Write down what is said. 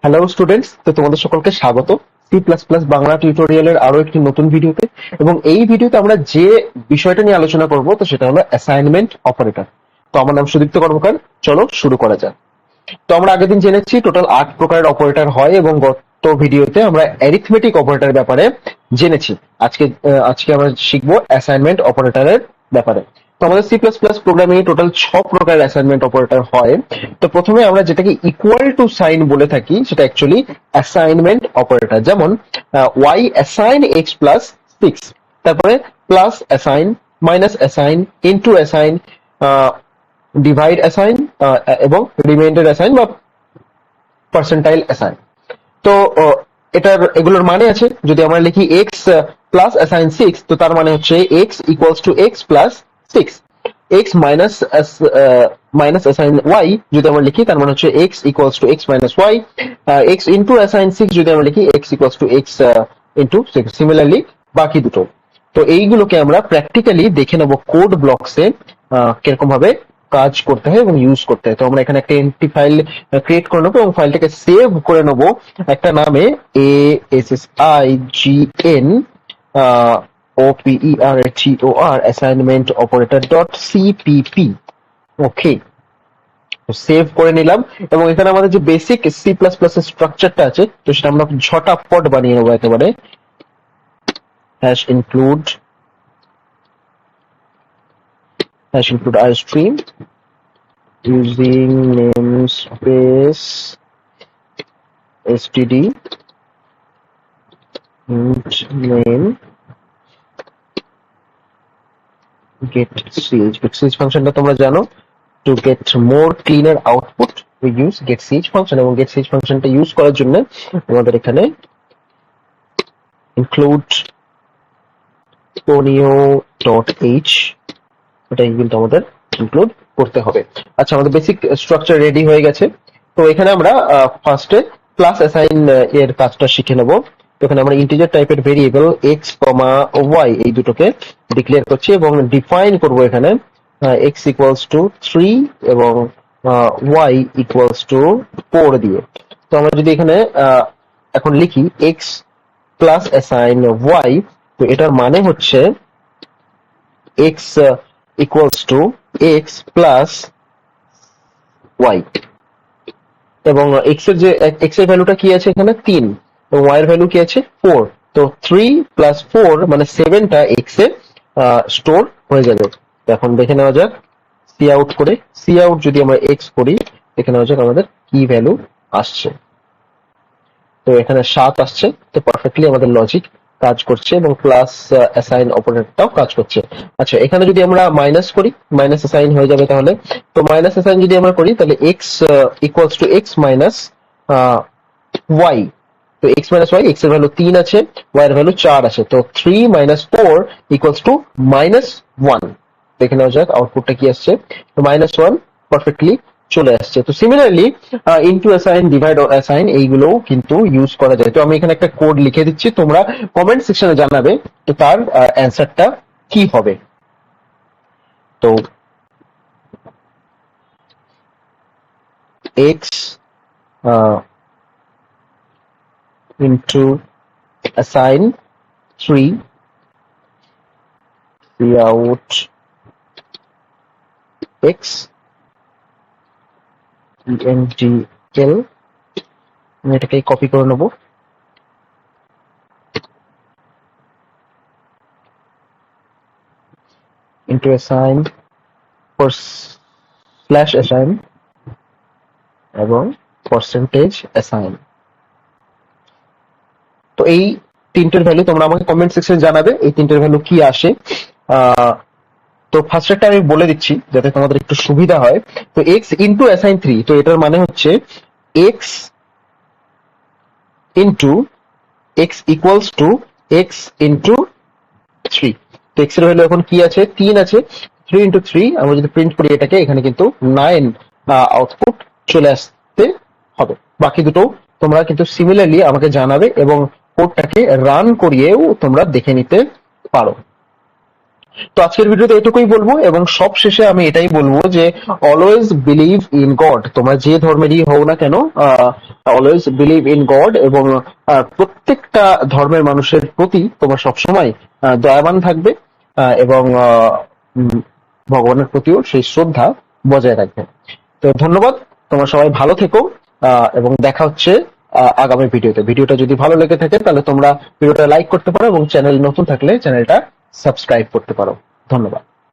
Hello students, তো তোমাদের সকলকে স্বাগত সি প্লাস প্লাস বাংলা টিউটোরিয়ালের আরো একটি নতুন ভিডিওতে। এবং এই ভিডিওতে আমরা যে বিষয়টা নিয়ে আলোচনা করব তো সেটা হলো অ্যাসাইনমেন্ট অপারেটর। তো আমার নাম সুদীপ্ত কর্মকার, চলো শুরু করা যাক। তো আমরা আগের দিন জেনেছি টোটাল 8 প্রকারের অপারেটর হয় এবং গত ভিডিওতে আমরা অ্যারিথমেটিক অপারেটরের ব্যাপারে জেনেছি। আজকে আমরা শিখবো অ্যাসাইনমেন্ট অপারেটরের ব্যাপারে। তো আমাদের C plus plus programming total 6 প্রকারের অ্যাসাইনমেন্ট অপারেটর হয়। তো প্রথমে আমরা যেটাকে ইকুয়াল টু সাইন বলে থাকি সেটা অ্যাকচুয়ালি অ্যাসাইনমেন্ট অপারেটর। যেমন ওয়াই অ্যাসাইন এক্স প্লাস 6, তারপরে plus assign, minus assign, into assign, divide assign এবং রিমাইন্ডার অ্যাসাইন বা পার্সেন্টাইল অ্যাসাইন। তো এগুলোর মানে আছে, যদি আমরা লিখি এক্স প্লাস অ্যাসাইন 6, তো তার মানে হচ্ছে X equals to X plus 6। X minus assign Y যদি আমরা লিখি তার মানে হচ্ছে X equals to X minus Y. X into assign 6 যদি আমরা লিখি X equals to X into 6। Similarly বাকি দুটো। তো এইগুলোকে আমরা প্র্যাকটিক্যালি দেখে নেবো কোড ব্লকসে কিরকম ভাবে কাজ করতে হয় এবং ইউজ করতে হয়। তো আমরা এখানে একটা এমটি ফাইল ক্রিয়েট করে নেবো এবং ফাইলটাকে সেভ করে নেবো একটা নামে ASSIGN OPERTOR assignment operator dot CPP. Okay, save করে নিলাম এবং এখানে আমাদের যে বেসিক সি প্লাস প্লাস এর স্ট্রাকচারটা আছে তো সেটা আমরা ঝটাপট বানিয়ে নেবো একেবারে। #include iStream using namespace std int name get ch ফাংশনটা তোমরা জানো। to get more cleaner output we use get ch function, এবং get ch ফাংশনটা ইউজ করার জন্য আমাদের এখানে include tonio.h এটাই কিন্তু আমাদের ইনক্লুড করতে হবে। আচ্ছা, আমাদের বেসিক স্ট্রাকচার রেডি হয়ে গেছে। তো এখানে আমরা ফার্স্টে প্লাস অ্যাসাইন এর কাজটা শিখে নেব। এখানে আমরা ইন্টিজার টাইপের ভেরিয়েবল এক্স কমা ওয়াই এই দুটোকে ডিক্লেয়ার করছি এবং ডিফাইন করব এখানে এক্স ইকুয়ালস টু 3 এবং ওয়াই ইকুয়ালস টু 4 দিয়ে। তো আমরা যদি এখানে এখন লিখি এক্স প্লাস অ্যাসাইন ওয়াই, তো এটার মানে হচ্ছে x equals to x plus y, এবং x এর ভ্যালুটা কি আছে এখানে 3 এবং y এর ভ্যালু কি আছে 4। তো 3 plus 4 মানে 7টা x এ স্টোর হয়ে যাবে। তো এখন দেখে নেওয়া যাক সি আউট করে, সি আউট যদি আমরা x করি দেখে নেওয়া যাক আমাদের কি ভ্যালু আসছে। তো এখানে 7 আসছে। তো পারফেক্টলি আমাদের লজিক কাজ করছে এবং প্লাস অ্যাসাইন অপারেটরটাও কাজ করছে। আচ্ছা, এখানে যদি আমরা মাইনাস করি মাইনাস অ্যাসাইন হয়ে যাবে তাহলে। তো মাইনাস অ্যাসাইন যদি আমরা করি তাহলে X equals to X minus Y. তো এক্স মাইনাস ওয়াই, এক্স এর ভ্যালু 3 আছে, ওয়াই এর ভ্যালু 4 আছে। তো 3 মাইনাস 4 ইকুয়ালস টু -1। দেখে নেওয়া যাক আউটপুটটা কি আসছে। তো -1 পারফেক্টলি চলে আসছে। তো similarly into assign, divide assign এইগুলোও কিন্তু ইউজ করা যায়। তো আমি এখানে একটা কোড লিখে দিচ্ছি, তোমরা কমেন্ট সেকশনে জানাবে তো তার অ্যান্সারটা কি হবে। তো x into assign 3 out x entl, এটাকে কপি করে নেব। into assign for slash assign এবং পার্সেন্টেজ অ্যাসাইন। তো এই তিনটের ভ্যালু তোমরা আমাকে কমেন্ট সেকশনে জানাবে এই তিনটের ভ্যালু কি আসে। তো ফার্স্ট একটা আমি বলে দিচ্ছি যাতে তোমাদের একটু সুবিধা হয়। তো x ইন্টু অ্যাসাইন 3, তো এটার মানে হচ্ছে x into x equals to x into 3। তো x এর ভ্যালু এখন কি আছে 3 আছে। 3 ইন্টু 3 আমরা যদি প্রিন্ট করি এটাকে, এখানে কিন্তু 9 আউটপুট চলে আসতে হবে। বাকি দুটো তোমরা কিন্তু সিমিলারলি আমাকে জানাবে এবং কোডটাকে রান করিয়েও তোমরা দেখে নিতে পারো। তো আজকের ভিডিওতে এটুকুই বলবো, এবং সব শেষে আমি এটাই বলবো যে অলওয়েজ বিলিভ ইন গড। তোমরা যে ধর্মেরই হও না কেন, অলওয়েজ বিলিভ ইন গড, এবং প্রত্যেকটা ধর্মের মানুষের প্রতি তোমার সবসময় দয়াবান থাকবে, এবং ভগবানের প্রতিও সেই শ্রদ্ধা বজায় রাখবে। তো ধন্যবাদ, তোমরা সবাই ভালো থেকো, এবং দেখা হচ্ছে আগামী ভিডিওতে। ভিডিওটা যদি ভালো লেগে থাকে তাহলে তোমরা ভিডিওটা লাইক করতে পারো, এবং চ্যানেল নতুন থাকলে চ্যানেলটা সাবস্ক্রাইব করতে পারো। ধন্যবাদ।